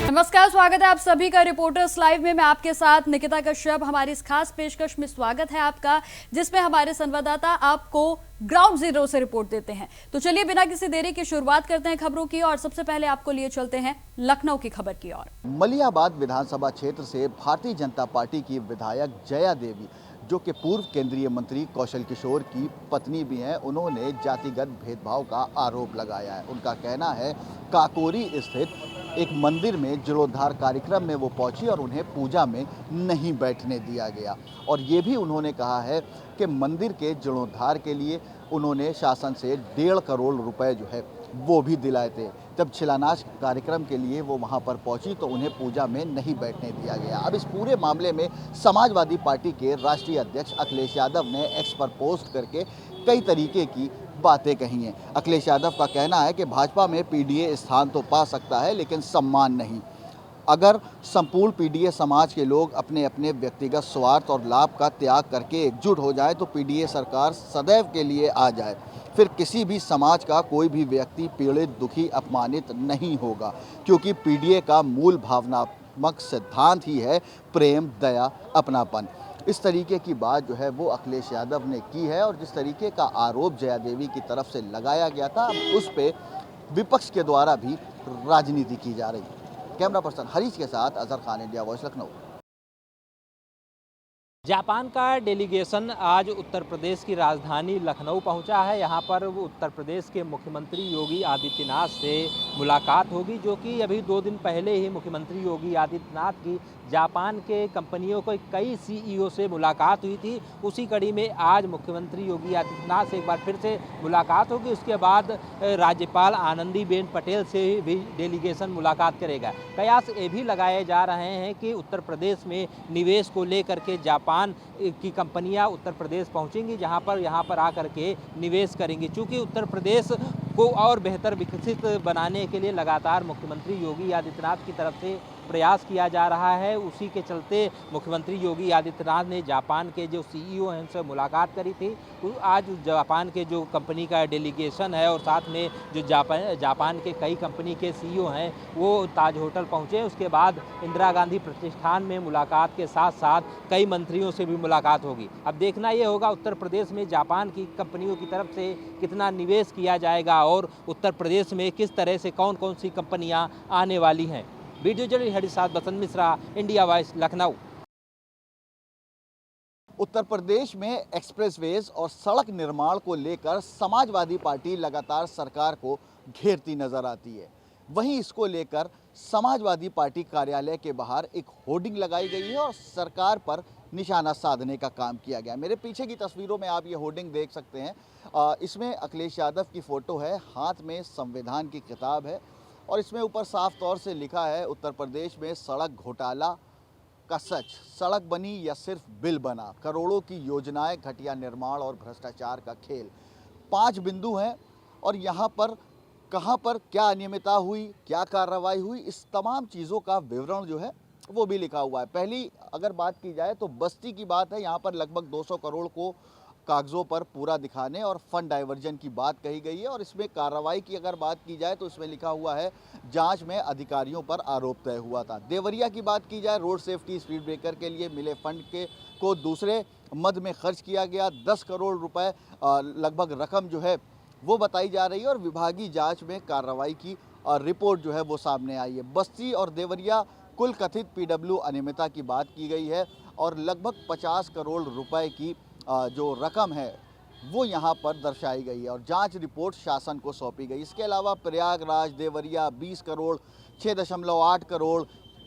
नमस्कार, स्वागत है आप सभी का रिपोर्टर्स लाइव में। मैं आपके साथ निकिता कश्यप। हमारी इस खास पेशकश में स्वागत है आपका, जिसमें हमारे संवाददाता आपको ग्राउंड जीरो से रिपोर्ट देते हैं। तो चलिए बिना किसी देरी की शुरुआत करते हैं खबरों की, और सबसे पहले आपको लिए चलते हैं लखनऊ की खबर की ओर। मलियाबाद विधानसभा क्षेत्र से भारतीय जनता पार्टी की विधायक जया देवी, जो कि पूर्व केंद्रीय मंत्री कौशल किशोर की पत्नी भी हैं, उन्होंने जातिगत भेदभाव का आरोप लगाया है। उनका कहना है काकोरी स्थित एक मंदिर में जीर्णोद्धार कार्यक्रम में वो पहुंची और उन्हें पूजा में नहीं बैठने दिया गया। और ये भी उन्होंने कहा है कि मंदिर के जीर्णोद्धार के लिए उन्होंने शासन से 1.5 करोड़ रुपए जो है वो भी दिलाए थे। जब शिलान्यास कार्यक्रम के लिए वो वहाँ पर पहुंची तो उन्हें पूजा में नहीं बैठने दिया गया। अब इस पूरे मामले में समाजवादी पार्टी के राष्ट्रीय अध्यक्ष अखिलेश यादव ने एक्स पर पोस्ट करके कई तरीके की बातें कही हैं। अखिलेश यादव का कहना है कि भाजपा में पीडीए स्थान तो पा सकता है, लेकिन सम्मान नहीं। अगर संपूर्ण पीडीए समाज के लोग अपने अपने व्यक्तिगत स्वार्थ और लाभ का त्याग करके एकजुट हो जाए तो पीडीए सरकार सदैव के लिए आ जाए। फिर किसी भी समाज का कोई भी व्यक्ति पीड़ित, दुखी, अपमानित नहीं होगा, क्योंकि पीडीए का मूल भावनात्मक सिद्धांत ही है प्रेम, दया, अपनापन। इस तरीके की बात जो है वो अखिलेश यादव ने की है। और जिस तरीके का आरोप जया देवी की तरफ से लगाया गया था, उस पे विपक्ष के द्वारा भी राजनीति की जा रही है। कैमरा पर्सन हरीश के साथ Azhar Khan, India voice, Lucknow. Japan का डेलीगेशन आज उत्तर प्रदेश की राजधानी लखनऊ पहुंचा है। यहां पर उत्तर प्रदेश के मुख्यमंत्री योगी आदित्यनाथ से मुलाकात होगी, जो कि अभी 2 दिन पहले ही मुख्यमंत्री योगी आदित्यनाथ की जापान के कंपनियों के कई सीईओ से मुलाकात हुई थी। उसी कड़ी में आज मुख्यमंत्री योगी आदित्यनाथ से एक बार फिर से मुलाकात होगी। उसके बाद राज्यपाल आनंदीबेन पटेल से भी डेलीगेशन मुलाकात करेगा। कयास ये भी लगाए जा रहे हैं कि उत्तर प्रदेश में निवेश को लेकर के जापान की कंपनियां उत्तर प्रदेश पहुंचेंगी, यहाँ पर आकर के निवेश करेंगी। चूँकि उत्तर प्रदेश को और बेहतर विकसित बनाने के लिए लगातार मुख्यमंत्री योगी आदित्यनाथ की तरफ से प्रयास किया जा रहा है। उसी के चलते मुख्यमंत्री योगी आदित्यनाथ ने जापान के जो सीईओ हैं उनसे मुलाकात करी थी। आज जापान के जो कंपनी का डेलीगेशन है और साथ में जो जापान के कई कंपनी के सीईओ हैं वो ताज होटल पहुंचे। उसके बाद इंदिरा गांधी प्रतिष्ठान में मुलाकात के साथ साथ कई मंत्रियों से भी मुलाकात होगी। अब देखना ये होगा उत्तर प्रदेश में जापान की कंपनियों की तरफ से कितना निवेश किया जाएगा और उत्तर प्रदेश में किस तरह से कौन कौन सी कंपनियां आने वाली हैं। वीडियो जर्नलिस्ट हरीश साथ बसंत मिश्रा, इंडिया वॉइस, लखनऊ। उत्तर प्रदेश में एक्सप्रेसवेज और सड़क निर्माण को लेकर समाजवादी पार्टी लगातार सरकार को घेरती नजर आती है। वहीं इसको लेकर समाजवादी पार्टी कार्यालय के बाहर एक होर्डिंग लगाई गई है और सरकार पर निशाना साधने का काम किया गया। मेरे पीछे की तस्वीरों में आप ये होर्डिंग देख सकते हैं। इसमें अखिलेश यादव की फ़ोटो है, हाथ में संविधान की किताब है और इसमें ऊपर साफ तौर से लिखा है उत्तर प्रदेश में सड़क घोटाला का सच, सड़क बनी या सिर्फ बिल बना, करोड़ों की योजनाएं, घटिया निर्माण और भ्रष्टाचार का खेल। 5 बिंदु हैं और यहाँ पर कहाँ पर क्या अनियमितता हुई, क्या कार्रवाई हुई, इस तमाम चीज़ों का विवरण जो है वो भी लिखा हुआ है। पहली अगर बात की जाए तो बस्ती की बात है। यहाँ पर लगभग 200 करोड़ को कागज़ों पर पूरा दिखाने और फंड डाइवर्जन की बात कही गई है। और इसमें कार्रवाई की अगर बात की जाए तो इसमें लिखा हुआ है जांच में अधिकारियों पर आरोप तय हुआ था। देवरिया की बात की जाए, रोड सेफ्टी, स्पीड ब्रेकर के लिए मिले फंड को दूसरे मद में खर्च किया गया। 10 करोड़ रुपए लगभग रकम जो है वो बताई जा रही है और विभागीय जाँच में कार्रवाई की रिपोर्ट जो है वो सामने आई है। बस्ती और देवरिया कुल कथित पीडब्ल्यू अनियमितता की बात की गई है और लगभग 50 करोड़ रुपए की जो रकम है वो यहाँ पर दर्शाई गई है और जांच रिपोर्ट शासन को सौंपी गई। इसके अलावा प्रयागराज, देवरिया 20 करोड़, 6.8 करोड़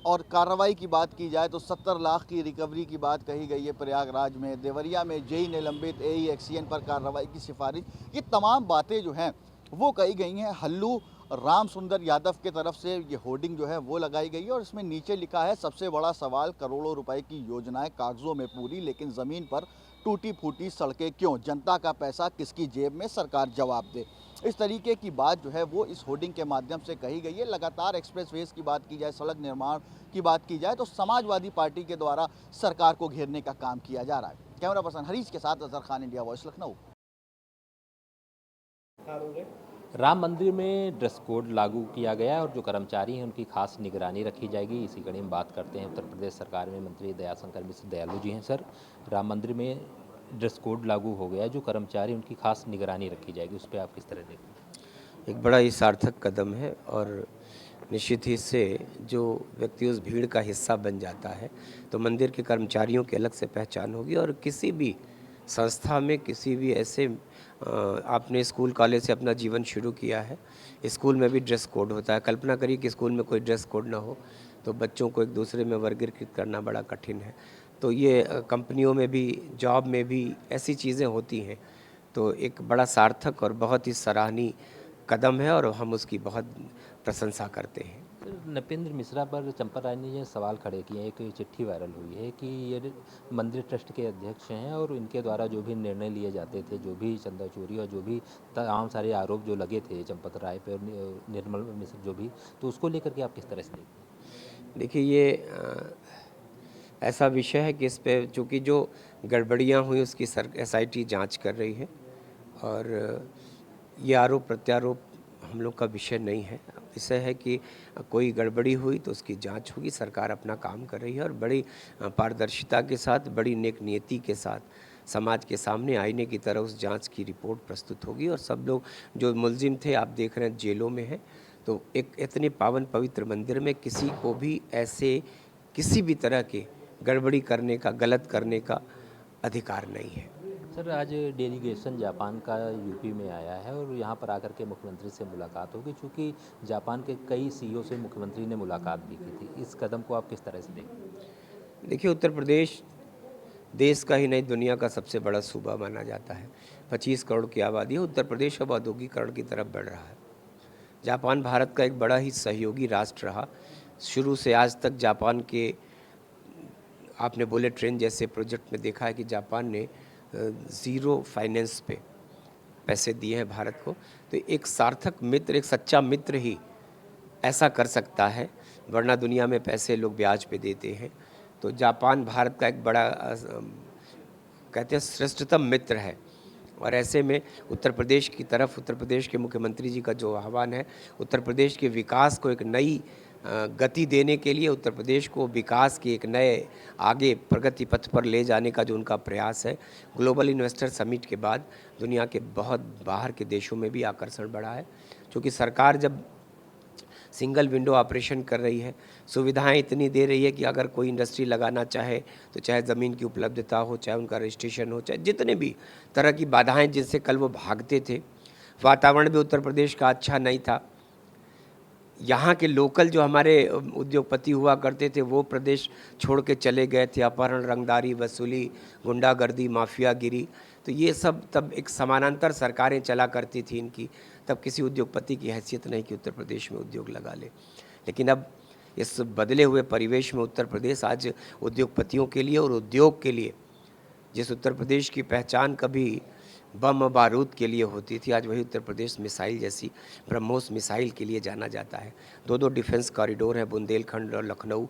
और कार्रवाई की बात की जाए तो 70 लाख की रिकवरी की बात कही गई है प्रयागराज में। देवरिया में जेई निलंबित, एई एक्सीएन पर कार्रवाई की सिफारिश। ये तमाम बातें जो हैं वो कही गई हैं। हल्लू राम सुंदर यादव के तरफ से ये होर्डिंग जो है वो लगाई गई है और इसमें नीचे लिखा है सबसे बड़ा सवाल, करोड़ों रुपए की योजनाएं कागजों में पूरी लेकिन ज़मीन पर टूटी फूटी सड़कें क्यों, जनता का पैसा किसकी जेब में, सरकार जवाब दे। इस तरीके की बात जो है वो इस होर्डिंग के माध्यम से कही गई है। लगातार एक्सप्रेसवेज की बात की जाए, सड़क निर्माण की बात की जाए तो समाजवादी पार्टी के द्वारा सरकार को घेरने का काम किया जा रहा है। कैमरा पर्सन हरीश के साथ अजहर खान, इंडिया वॉइस, लखनऊ। राम मंदिर में ड्रेस कोड लागू किया गया है और जो कर्मचारी हैं उनकी खास निगरानी रखी जाएगी। इसी कड़ी में बात करते हैं उत्तर प्रदेश सरकार में मंत्री दयाशंकर मिश्र दयालु जी हैं। सर, राम मंदिर में ड्रेस कोड लागू हो गया है, जो कर्मचारी उनकी खास निगरानी रखी जाएगी, उस पर आप किस तरह देखते हैं? एक बड़ा ही सार्थक कदम है और निश्चित ही इससे जो व्यक्ति उस भीड़ का हिस्सा बन जाता है तो मंदिर के कर्मचारियों की अलग से पहचान होगी। और किसी भी संस्था में, किसी भी ऐसे आपने स्कूल कॉलेज से अपना जीवन शुरू किया है, स्कूल में भी ड्रेस कोड होता है। कल्पना करिए कि स्कूल में कोई ड्रेस कोड ना हो तो बच्चों को एक दूसरे में वर्गीकृत करना बड़ा कठिन है। तो ये कंपनियों में भी, जॉब में भी ऐसी चीज़ें होती हैं। तो एक बड़ा सार्थक और बहुत ही सराहनीय कदम है और हम उसकी बहुत प्रशंसा करते हैं। नृपेंद्र मिश्रा पर चंपा राय ने ये सवाल खड़े किए हैं, एक चिट्ठी वायरल हुई है कि ये मंदिर ट्रस्ट के अध्यक्ष हैं और इनके द्वारा जो भी निर्णय लिए जाते थे, जो भी चंदा चोरी और जो भी तमाम सारे आरोप जो लगे थे चंपत राय पे और निर्मल मिश्र जो भी, तो उसको लेकर के आप किस तरह से देखते हैं? देखिए, ये ऐसा विषय है कि इस पे चूँकि जो गड़बड़ियाँ हुई उसकी SIT जांच कर रही है और ये आरोप प्रत्यारोप हम लोग का विषय नहीं है। विषय है कि कोई गड़बड़ी हुई तो उसकी जांच होगी। सरकार अपना काम कर रही है और बड़ी पारदर्शिता के साथ, बड़ी नेक नियति के साथ समाज के सामने आईने की तरह उस जांच की रिपोर्ट प्रस्तुत होगी। और सब लोग जो मुलजिम थे, आप देख रहे हैं जेलों में हैं। तो एक इतने पावन पवित्र मंदिर में किसी को भी ऐसे किसी भी तरह के गड़बड़ी करने का, गलत करने का अधिकार नहीं है। सर, आज डेलीगेशन जापान का यूपी में आया है और यहाँ पर आकर के मुख्यमंत्री से मुलाकात होगी, चूँकि जापान के कई CEO से मुख्यमंत्री ने मुलाकात भी की थी। इस कदम को आप किस तरह से देखते हैं? देखिए, उत्तर प्रदेश देश का ही नहीं, दुनिया का सबसे बड़ा सूबा माना जाता है। 25 करोड़ की आबादी है। उत्तर प्रदेश अब औद्योगिकरण की तरफ बढ़ रहा है। जापान भारत का एक बड़ा ही सहयोगी राष्ट्र रहा। शुरू से आज तक जापान के, आपने बुलेट ट्रेन जैसे प्रोजेक्ट में देखा है कि जापान ने ज़ीरो फाइनेंस पे पैसे दिए हैं भारत को। तो एक सार्थक मित्र, एक सच्चा मित्र ही ऐसा कर सकता है, वरना दुनिया में पैसे लोग ब्याज पे देते हैं। तो जापान भारत का एक बड़ा कहते हैं श्रेष्ठतम मित्र है। और ऐसे में उत्तर प्रदेश की तरफ, उत्तर प्रदेश के मुख्यमंत्री जी का जो आह्वान है, उत्तर प्रदेश के विकास को एक नई गति देने के लिए, उत्तर प्रदेश को विकास के एक नए आगे प्रगति पथ पर ले जाने का जो उनका प्रयास है, ग्लोबल इन्वेस्टर समिट के बाद दुनिया के बहुत बाहर के देशों में भी आकर्षण बढ़ा है। क्योंकि सरकार जब सिंगल विंडो ऑपरेशन कर रही है, सुविधाएं इतनी दे रही है कि अगर कोई इंडस्ट्री लगाना चाहे तो चाहे ज़मीन की उपलब्धता हो, चाहे उनका रजिस्ट्रेशन हो, चाहे जितने भी तरह की बाधाएं जिनसे कल वो भागते थे। वातावरण भी उत्तर प्रदेश का अच्छा नहीं था। यहाँ के लोकल जो हमारे उद्योगपति हुआ करते थे वो प्रदेश छोड़ के चले गए थे। अपहरण, रंगदारी, वसूली, गुंडागर्दी, माफियागिरी, तो ये सब तब एक समानांतर सरकारें चला करती थी इनकी। तब किसी उद्योगपति की हैसियत नहीं कि उत्तर प्रदेश में उद्योग लगा ले। लेकिन अब इस बदले हुए परिवेश में उत्तर प्रदेश आज उद्योगपतियों के लिए और उद्योग के लिए, जिस उत्तर प्रदेश की पहचान कभी बम बारूद के लिए होती थी, आज वही उत्तर प्रदेश मिसाइल जैसी ब्रह्मोस मिसाइल के लिए जाना जाता है। दो डिफेंस कॉरिडोर हैं, बुंदेलखंड और लखनऊ।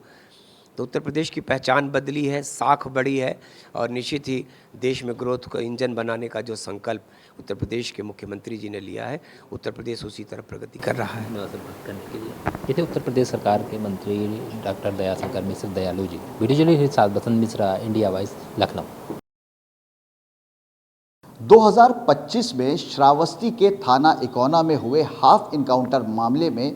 तो उत्तर प्रदेश की पहचान बदली है, साख बढ़ी है और निश्चित ही देश में ग्रोथ को इंजन बनाने का जो संकल्प उत्तर प्रदेश के मुख्यमंत्री जी ने लिया है, उत्तर प्रदेश उसी तरफ प्रगति कर रहा है। बात करने के लिए ये थे उत्तर प्रदेश सरकार के मंत्री डॉक्टर दयाशंकर मिश्र दयालु जी। वीडियो जर्नलिस्ट साथ बसंत मिश्रा, इंडिया वॉइस, लखनऊ। 2025 में श्रावस्ती के थाना इकोना में हुए हाफ इनकाउंटर मामले में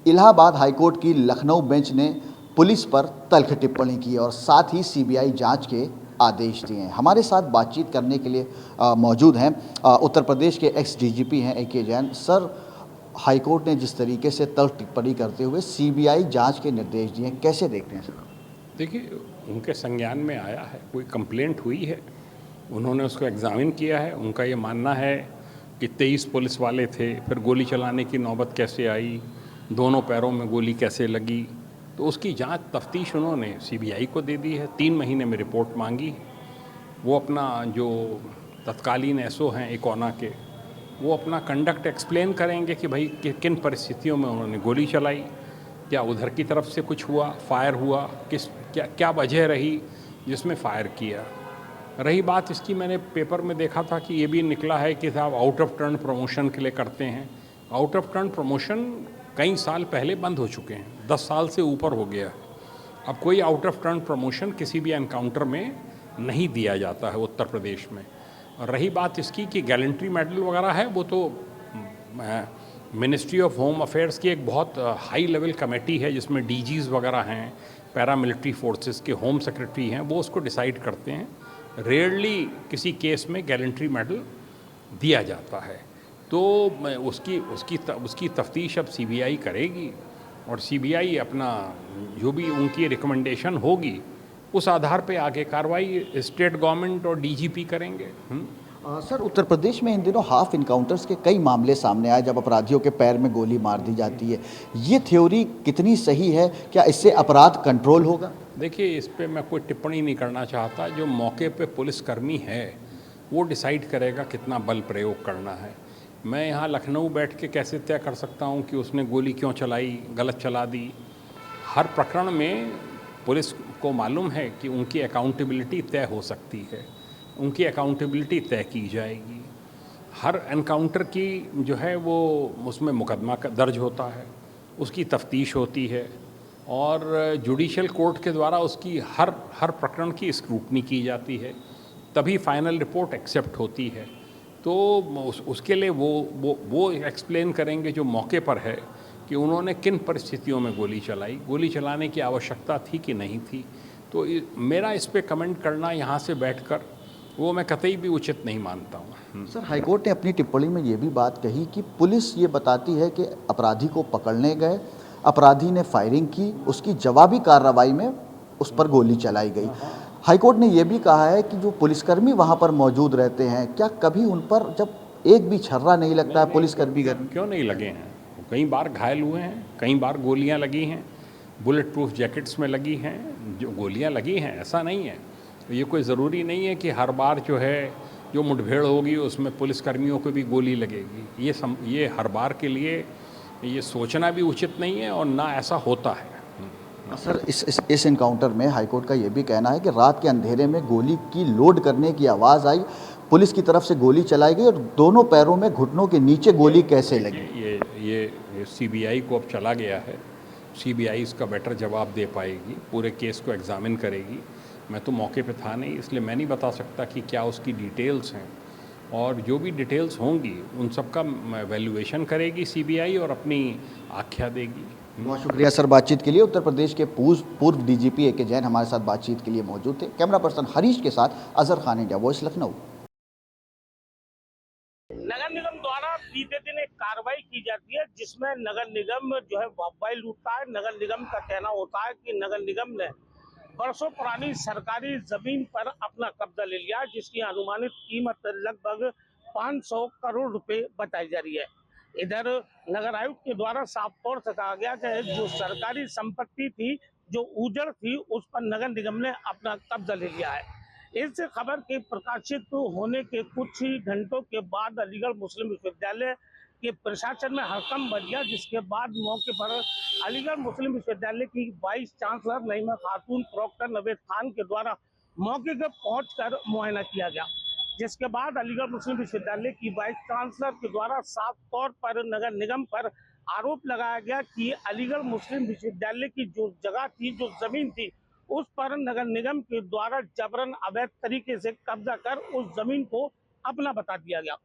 इलाहाबाद हाईकोर्ट की लखनऊ बेंच ने पुलिस पर तल्ख टिप्पणी की और साथ ही CBI जांच के आदेश दिए हैं। हमारे साथ बातचीत करने के लिए मौजूद हैं उत्तर प्रदेश के ex-DGP हैं AK जैन। सर, हाईकोर्ट ने जिस तरीके से तल्ख टिप्पणी करते हुए CBI जांच के निर्देश दिए, कैसे देखते हैं सर? देखिए, उनके संज्ञान में आया है, कोई कंप्लेंट हुई है, उन्होंने उसको एग्ज़ामिन किया है। उनका ये मानना है कि 23 पुलिस वाले थे, फिर गोली चलाने की नौबत कैसे आई, दोनों पैरों में गोली कैसे लगी, तो उसकी जांच तफ्तीश उन्होंने CBI को दे दी है। 3 महीने में रिपोर्ट मांगी। वो अपना जो तत्कालीन SO हैं इकोना के, वो अपना कंडक्ट एक्सप्लेन करेंगे कि भाई किन परिस्थितियों में उन्होंने गोली चलाई, क्या उधर की तरफ से कुछ हुआ, फायर हुआ, क्या वजह रही जिसमें फ़ायर किया। रही बात इसकी, मैंने पेपर में देखा था कि ये भी निकला है कि साहब आउट ऑफ टर्न प्रमोशन के लिए करते हैं। आउट ऑफ टर्न प्रमोशन कई साल पहले बंद हो चुके हैं, 10 साल से ऊपर हो गया। अब कोई आउट ऑफ टर्न प्रमोशन किसी भी एनकाउंटर में नहीं दिया जाता है उत्तर प्रदेश में। और रही बात इसकी कि गैलेंट्री मेडल वगैरह है, वो तो मिनिस्ट्री ऑफ होम अफेयर्स की एक बहुत हाई लेवल कमेटी है जिसमें डीजीज़ वगैरह हैं, पैरामिलिट्री फोर्सेस के होम सेक्रेटरी हैं, वो उसको डिसाइड करते हैं। रेयरली किसी केस में गैलेंट्री मेडल दिया जाता है। तो उसकी तफ्तीश अब सीबीआई करेगी और सीबीआई अपना जो भी उनकी रिकमेंडेशन होगी उस आधार पे आगे कार्रवाई स्टेट गवर्नमेंट और डीजीपी करेंगे। सर, उत्तर प्रदेश में इन दिनों हाफ इनकाउंटर्स के कई मामले सामने आए जब अपराधियों के पैर में गोली मार दी जाती है। ये थ्योरी कितनी सही है? क्या इससे अपराध कंट्रोल होगा? देखिए, इस पे मैं कोई टिप्पणी नहीं करना चाहता। जो मौके पे पुलिसकर्मी है वो डिसाइड करेगा कितना बल प्रयोग करना है। मैं यहाँ लखनऊ बैठ के कैसे तय कर सकता हूँ कि उसने गोली क्यों चलाई, गलत चला दी। हर प्रकरण में पुलिस को मालूम है कि उनकी अकाउंटेबिलिटी तय हो सकती है, उनकी अकाउंटेबिलिटी तय की जाएगी। हर एनकाउंटर की जो है वो उसमें मुकदमा दर्ज होता है, उसकी तफ्तीश होती है और जुडिशल कोर्ट के द्वारा उसकी हर प्रकरण की स्क्रूटनी की जाती है, तभी फाइनल रिपोर्ट एक्सेप्ट होती है। तो उसके लिए वो एक्सप्लेन करेंगे जो मौके पर है कि उन्होंने किन परिस्थितियों में गोली चलाई, गोली चलाने की आवश्यकता थी कि नहीं थी। तो मेरा इस पे कमेंट करना यहाँ से बैठकर वो मैं कतई भी उचित नहीं मानता हूँ। सर, हाईकोर्ट ने अपनी टिप्पणी में ये भी बात कही कि पुलिस ये बताती है कि अपराधी को पकड़ने गए, अपराधी ने फायरिंग की, उसकी जवाबी कार्रवाई में उस पर गोली चलाई गई। हाईकोर्ट ने यह भी कहा है कि जो पुलिसकर्मी वहाँ पर मौजूद रहते हैं, क्या कभी उन पर जब एक भी छर्रा नहीं लगता है पुलिसकर्मी का? क्यों नहीं लगे हैं? कई बार घायल हुए हैं, कई बार गोलियां लगी हैं, बुलेट प्रूफ जैकेट्स में लगी हैं, जो गोलियां लगी हैं, ऐसा नहीं है। ये कोई ज़रूरी नहीं है कि हर बार जो है जो मुठभेड़ होगी उसमें पुलिसकर्मियों को भी गोली लगेगी। ये हर बार के लिए ये सोचना भी उचित नहीं है और ना ऐसा होता है। सर, इस इनकाउंटर में हाईकोर्ट का ये भी कहना है कि रात के अंधेरे में गोली की लोड करने की आवाज़ आई, पुलिस की तरफ से गोली चलाई गई और दोनों पैरों में घुटनों के नीचे गोली कैसे लगी? ये सीबीआई को अब चला गया है। सीबीआई इसका बेटर जवाब दे पाएगी, पूरे केस को एग्जामिन करेगी। मैं तो मौके पे था नहीं, इसलिए मैं नहीं बता सकता कि क्या उसकी डिटेल्स हैं, और जो भी डिटेल्स होंगी उन सब का वैल्यूएशन करेगी सीबीआई और अपनी आख्या देगी। बहुत शुक्रिया सर बातचीत के लिए। उत्तर प्रदेश के पूर्व डीजीपी ए.के. जैन हमारे साथ बातचीत के लिए मौजूद थे। कैमरा पर्सन हरीश के साथ अजहर खान, इंडिया वॉइस, लखनऊ। नगर निगम द्वारा बीते दिन एक कार्रवाई की जाती है जिसमें नगर निगम जो है वाई लूटता है। नगर निगम का कहना होता है कि नगर निगम ने बरसों पुरानी सरकारी जमीन पर अपना कब्जा ले लिया, जिसकी अनुमानित कीमत लगभग 500 करोड़ रुपए बताई जा रही है। इधर नगर आयुक्त के द्वारा साफ तौर से कहा गया कि जो सरकारी संपत्ति थी, जो उजड़ थी, उस पर नगर निगम ने अपना कब्जा ले लिया है। इस खबर के प्रकाशित होने के कुछ ही घंटों के बाद अलीगढ़ मुस्लिम विश्वविद्यालय के प्रशासन में हड़कंप मच गया, जिसके बाद मौके पर अलीगढ़ मुस्लिम विश्वविद्यालय की वाइस चांसलर नईमा खातून, प्रॉक्टर नवेद खान के द्वारा मौके पर पहुंचकर मुआयना किया गया, जिसके बाद अलीगढ़ मुस्लिम विश्वविद्यालय की वाइस चांसलर के द्वारा साफ तौर पर नगर निगम पर आरोप लगाया गया कि अलीगढ़ मुस्लिम विश्वविद्यालय की जो जगह थी, जो जमीन थी, उस पर नगर निगम के द्वारा जबरन अवैध तरीके से कब्जा कर उस जमीन को अपना बता दिया गया।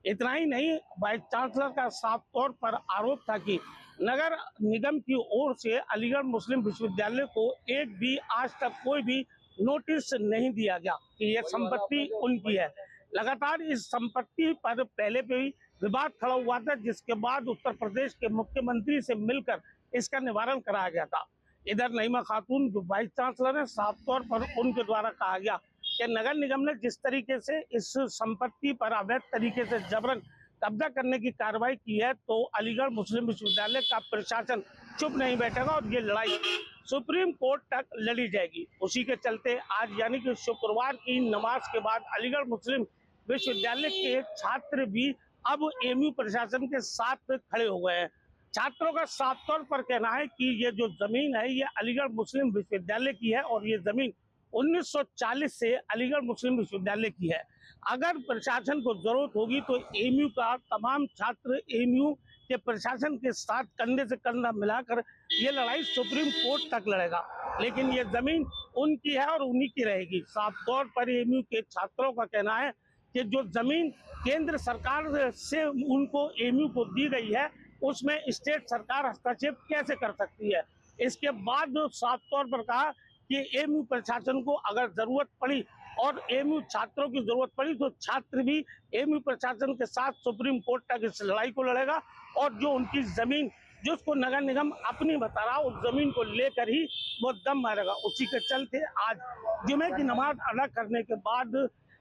इतना ही नहीं, वाइस चांसलर का साफ तौर पर आरोप था कि नगर निगम की ओर से अलीगढ़ मुस्लिम विश्वविद्यालय को एक भी आज तक कोई भी नोटिस नहीं दिया गया कि यह संपत्ति उनकी है। लगातार इस संपत्ति पर पहले भी विवाद खड़ा हुआ था, जिसके बाद उत्तर प्रदेश के मुख्यमंत्री से मिलकर इसका निवारण कराया गया था। इधर नईमा खातून जो वाइस चांसलर है, साफ तौर पर उनके द्वारा कहा गया कि नगर निगम ने जिस तरीके से इस संपत्ति पर अवैध तरीके से जबरन कब्जा करने की कार्रवाई की है, तो अलीगढ़ मुस्लिम विश्वविद्यालय का प्रशासन चुप नहीं बैठेगा और ये लड़ाई सुप्रीम कोर्ट तक लड़ी जाएगी। उसी के चलते आज यानी कि शुक्रवार की नमाज के बाद अलीगढ़ मुस्लिम विश्वविद्यालय के छात्र भी अब एमयू प्रशासन के साथ खड़े हो गए हैं। छात्रों का साफ तौर पर कहना है कि ये जो जमीन है, ये अलीगढ़ मुस्लिम विश्वविद्यालय की है और ये जमीन 1940 से अलीगढ़ मुस्लिम विश्वविद्यालय की है। अगर प्रशासन को जरूरत होगी तो एएमयू का तमाम छात्र एएमयू के प्रशासन के साथ कंधे से कंधा मिलाकर ये लड़ाई सुप्रीम कोर्ट तक लड़ेगा, लेकिन ये जमीन उनकी है और उन्हीं की रहेगी। साफ तौर पर एएमयू के छात्रों का कहना है कि जो जमीन केंद्र सरकार से उनको एएमयू को दी गई है उसमें स्टेट सरकार हस्तक्षेप कैसे कर सकती है। इसके बाद साफ तौर पर कहा कि एएमयू प्रशासन को अगर जरूरत पड़ी और एएमयू छात्रों की जरूरत पड़ी तो छात्र भी एएमयू प्रशासन के साथ सुप्रीम कोर्ट तक इस लड़ाई को लड़ेगा और जो उनकी जमीन जिसको नगर निगम अपनी बता रहा उस जमीन को लेकर ही वो दम मारेगा। उसी के चलते आज जुमे की नमाज अदा करने के बाद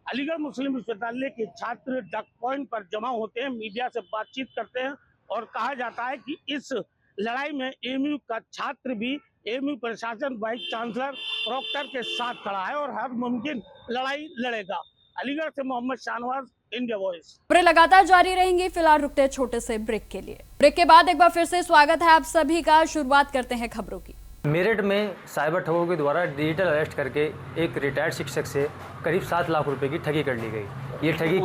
अलीगढ़ मुस्लिम विश्वविद्यालय के छात्र डक पॉइंट पर जमा होते हैं, मीडिया से बातचीत करते हैं और कहा जाता है कि इस लड़ाई में एएमयू का छात्र भी एएमयू प्रशासन वाइस चांसलर प्रोक्टर के साथ खड़ा है और हर मुमकिन लड़ाई लड़ेगा। अलीगढ़ से मोहम्मद शाहनवाज, इंडिया वॉइस। खबरें लगातार जारी रहेंगी, फिलहाल रुकते हैं छोटे से ब्रेक के लिए। ब्रेक के बाद एक बार फिर से स्वागत है आप सभी का। शुरुआत करते हैं खबरों की। मेरठ में साइबर ठगों के द्वारा डिजिटल अरेस्ट करके एक रिटायर्ड शिक्षक से करीब 7 लाख रुपए की ठगी कर ली गई। ये ठगी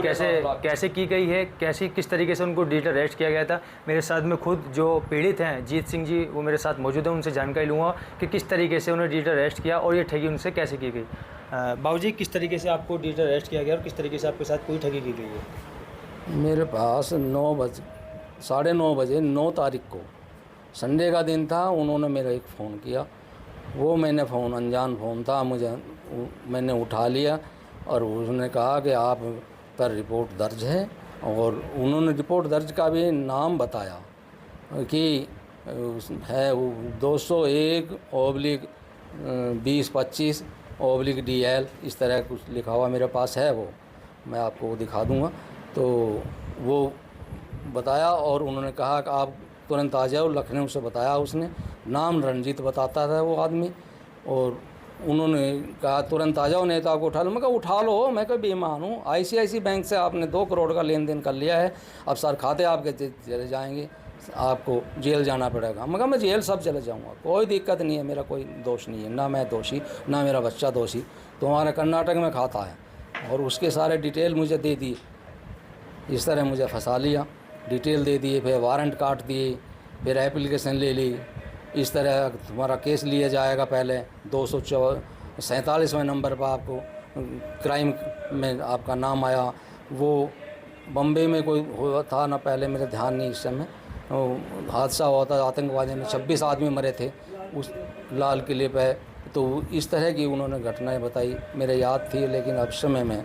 कैसे की गई है, किस तरीके से उनको डिजिटल अरेस्ट किया गया था, मेरे साथ में खुद जो पीड़ित हैं जीत सिंह जी वो मेरे साथ मौजूद हैं, उनसे जानकारी लूँगा कि किस तरीके से उन्हें डिजिटल अरेस्ट किया और ये ठगी उनसे कैसे की गई। बाबूजी, किस तरीके से आपको डिजिटल अरेस्ट किया गया और किस तरीके से आपके साथ कोई ठगी की गई है? मेरे पास 9:30 बजे 9 तारीख को संडे का दिन था, उन्होंने मेरा एक फ़ोन किया। वो मैंने फ़ोन अनजान फ़ोन था, मैंने उठा लिया और उसने कहा कि आप पर रिपोर्ट दर्ज है और उन्होंने रिपोर्ट दर्ज का भी नाम बताया कि है 201/2025/DL इस तरह कुछ लिखा हुआ मेरे पास है। वो मैं आपको दिखा दूंगा। तो वो बताया और उन्होंने कहा कि आप तुरंत आ जाओ। लखनऊ से बताया उसने, नाम रंजीत बताता था वो आदमी, और उन्होंने कहा तुरंत आ जाओ नहीं तो आपको उठा लो। मैं कहा उठा लो, मैं कोई बेईमान हूँ? ICICI बैंक से आपने 2 करोड़ का लेन देन कर लिया है, अब सर खाते आपके चले जाएंगे, आपको जेल जाना पड़ेगा। मैं कहा मैं जेल सब चले जाऊँगा, कोई दिक्कत नहीं है, मेरा कोई दोष नहीं है, ना मैं दोषी ना मेरा बच्चा दोषी, तुम्हारे कर्नाटक में खाता है। और उसके सारे डिटेल मुझे दे दिए, इस तरह मुझे फंसा लिया, डिटेल दे दिए, फिर वारंट काट दिए, फिर एप्लीकेशन ले ली। इस तरह तुम्हारा केस लिया जाएगा, पहले 247वें नंबर पर आपको क्राइम में आपका नाम आया। वो बम्बे में कोई हुआ था ना, पहले मेरे ध्यान नहीं इस समय, हादसा हुआ था आतंकवादी में, 26 आदमी मरे थे उस लाल किले पे। तो इस तरह की उन्होंने घटनाएं बताई, मेरे याद थी, लेकिन अब समय में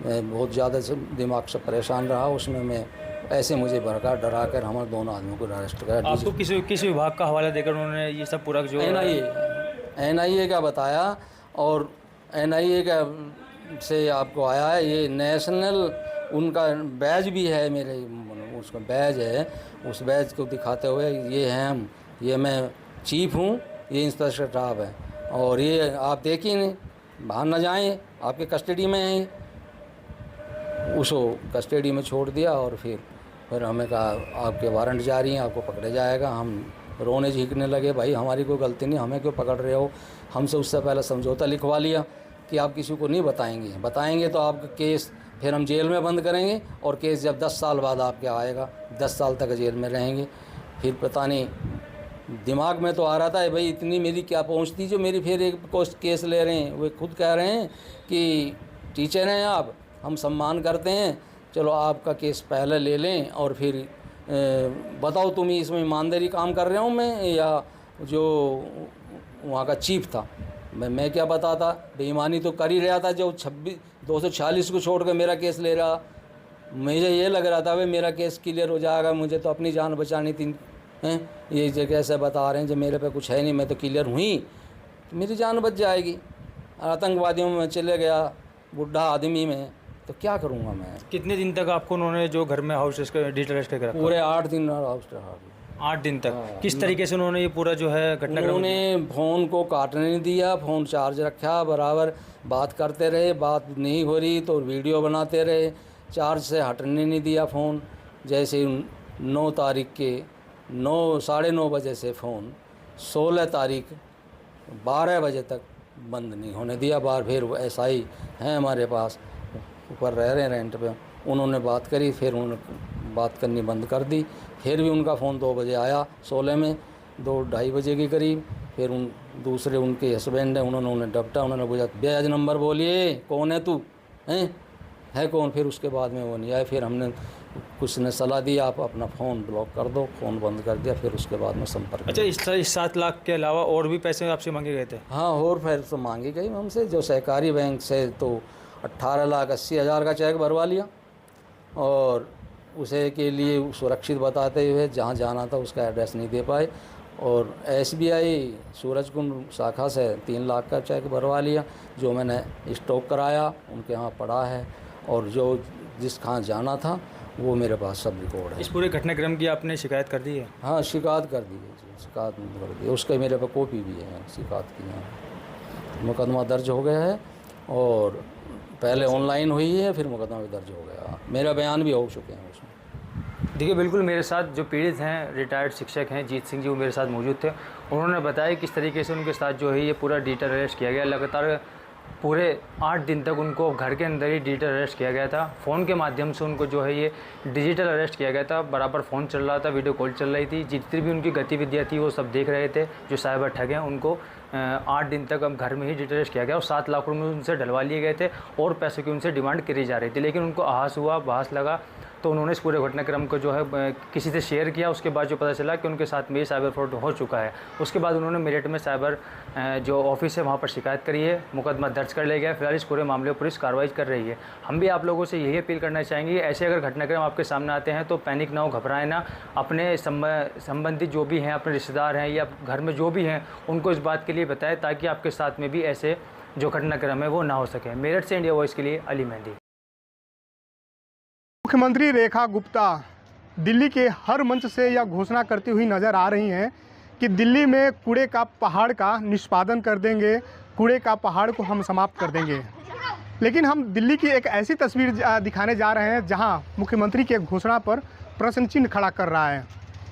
मैं बहुत ज़्यादा दिमाग से परेशान रहा। उसमें मैं ऐसे मुझे भड़का डरा कर हमारे दोनों आदमियों को अरेस्ट करा। आपको किस विभाग का हवाला देकर उन्होंने ये सब पूरा जो NIA का बताया, और NIA का से आपको आया है। ये नेशनल उनका बैज भी है, मेरे उसका बैज है, उस बैज को दिखाते हुए ये हैं हम, ये मैं चीफ हूँ, ये इंस्पेक्टर साहब है, और ये आप देखिए नहीं, बाहर न जाएं, आपके कस्टडी में हैं। उसको कस्टडी में छोड़ दिया और फिर हमें कहा आपके वारंट जारी हैं, आपको पकड़े जाएगा। हम रोने झींकने लगे, भाई हमारी कोई गलती नहीं, हमें क्यों पकड़ रहे हो? हमसे उससे पहले समझौता लिखवा लिया कि आप किसी को नहीं बताएंगे तो आपका केस फिर हम जेल में बंद करेंगे, और केस जब 10 साल बाद आपके आएगा 10 साल तक जेल में रहेंगे। फिर पता नहीं दिमाग में तो आ रहा था भाई इतनी मेरी क्या पहुँचती जो मेरी फिर एक केस ले रहे हैं। वे खुद कह रहे हैं कि टीचर हैं आप, हम सम्मान करते हैं, चलो आपका केस पहले ले लें और फिर बताओ तुम इसमें ईमानदारी काम कर रहे हो मैं या जो वहाँ का चीफ था, मैं क्या बताता? बेईमानी तो कर ही रहा था। जो 246 को छोड़ कर मेरा केस ले रहा, मुझे ये लग रहा था भाई मेरा केस क्लियर हो जाएगा, मुझे तो अपनी जान बचानी थी। हैं ये जगह से बता रहे हैं जब मेरे पे कुछ है नहीं, मैं तो क्लियर हुई तो मेरी जान बच जाएगी। आतंकवादियों में चले गया, बुढ़ा आदमी में, तो क्या करूँगा मैं? कितने दिन तक आपको उन्होंने जो घर में हाउस डिजिटल अरेस्ट करके रखा? पूरे 8 दिन हाउस 8 दिन तक। किस तरीके से उन्होंने ये पूरा जो है घटना? उन्होंने फ़ोन को काटने नहीं दिया, फ़ोन चार्ज रखा, बराबर बात करते रहे, बात नहीं हो रही तो वीडियो बनाते रहे, चार्ज से हटने नहीं दिया फ़ोन। जैसे 9 तारीख के 9 साढ़े 9 बजे से फ़ोन 16 तारीख 12 बजे तक बंद नहीं होने दिया बार। फिर एसआई हैं हमारे पास, ऊपर रह रहे हैं रेंट पे, उन्होंने बात करी, फिर उन्होंने बात करनी बंद कर दी। फिर भी उनका फ़ोन 2 बजे आया 16 में, 2-2:30 बजे के करीब। फिर दूसरे उनके हस्बैंड हैं, उन्होंने डपटा, उन्होंने पूछा ब्याज नंबर बोलिए, कौन है तू, है कौन। फिर उसके बाद में वो नहीं आए। फिर हमने कुछ ने सलाह दी आप अपना फ़ोन ब्लॉक कर दो, फ़ोन बंद कर दिया। फिर उसके बाद में संपर्क। अच्छा, इस 7 लाख के अलावा और भी पैसे आपसे मांगे गए थे? हाँ, और फिर तो मांगी गई हमसे। जो सहकारी बैंक से तो 18,80,000 का चेक भरवा लिया, और उसे के लिए सुरक्षित बताते हुए जहाँ जाना था उसका एड्रेस नहीं दे पाए। और SBI सूरजकुंड शाखा से 3 लाख का चेक भरवा लिया, जो मैंने स्टॉक कराया उनके यहाँ पड़ा है। और जो जिस कहाँ जाना था वो मेरे पास सब रिकॉर्ड है। इस पूरे घटनाक्रम की आपने शिकायत कर दी है? हाँ, शिकायत कर दी है, शिकायत कर दी, उसके मेरे पास कॉपी भी है शिकायत की। है मुकदमा दर्ज हो गया है, और पहले ऑनलाइन हुई है, फिर मुकदमा भी दर्ज हो गया। मेरा बयान भी हो चुके हैं उसमें। देखिए, बिल्कुल मेरे साथ जो पीड़ित हैं, रिटायर्ड शिक्षक हैं जीत सिंह जी, वो मेरे साथ मौजूद थे। उन्होंने बताया किस तरीके से उनके साथ जो है ये पूरा डिजिटल अरेस्ट किया गया। लगातार पूरे 8 दिन तक उनको घर के अंदर ही डिजिटल अरेस्ट किया गया था। फ़ोन के माध्यम से उनको जो है ये डिजिटल अरेस्ट किया गया था। बराबर फ़ोन चल रहा था, वीडियो कॉल चल रही थी, जितनी भी उनकी गतिविधियाँ थी वो सब देख रहे थे। जो साइबर ठग हैं उनको 8 दिन तक अब घर में ही डिजिटल अरेस्ट किया गया, और 7 लाख रुपये उनसे डलवा लिए गए थे, और पैसों की उनसे डिमांड करी जा रही थी। लेकिन उनको आहास हुआ, बहास लगा, तो उन्होंने इस पूरे घटनाक्रम को जो है किसी से शेयर किया। उसके बाद जो पता चला कि उनके साथ में ही साइबर फ्रॉड हो चुका है। उसके बाद उन्होंने मेरठ में साइबर जो ऑफिस है वहाँ पर शिकायत करी है, मुकदमा दर्ज कर लिया गया। फिलहाल इस पूरे मामले पर पुलिस कार्रवाई कर रही है। हम भी आप लोगों से यही अपील करना चाहेंगे, ऐसे अगर घटनाक्रम आपके सामने आते हैं तो पैनिक ना हो, घबराएं ना। अपने संबंधित जो भी हैं, अपने रिश्तेदार हैं या घर में जो भी हैं, उनको इस बात के लिए बताएं ताकि आपके साथ में भी ऐसे जो घटनाक्रम है वो ना हो सके। मेरठ से इंडिया वॉइस के लिए अली मेहंदी। मुख्यमंत्री रेखा गुप्ता दिल्ली के हर मंच से यह घोषणा करती हुई नज़र आ रही हैं कि दिल्ली में कूड़े का पहाड़ का निष्पादन कर देंगे, कूड़े का पहाड़ को हम समाप्त कर देंगे। लेकिन हम दिल्ली की एक ऐसी तस्वीर दिखाने जा रहे हैं जहां मुख्यमंत्री की घोषणा पर प्रश्न चिन्ह खड़ा कर रहा है।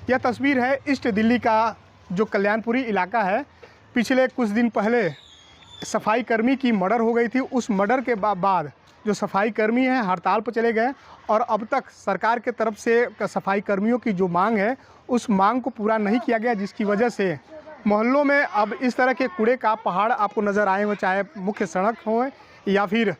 यह तस्वीर है ईस्ट दिल्ली का, जो कल्याणपुरी इलाका है। पिछले कुछ दिन पहले सफाई कर्मी की मर्डर हो गई थी। उस मर्डर के बाद जो सफाई कर्मी हैं हड़ताल पर चले गए, और अब तक सरकार के तरफ से सफाई कर्मियों की जो मांग है उस मांग को पूरा नहीं किया गया, जिसकी वजह से मोहल्लों में अब इस तरह के कूड़े का पहाड़ आपको नज़र आए हुए, चाहे मुख्य सड़क हो या फिर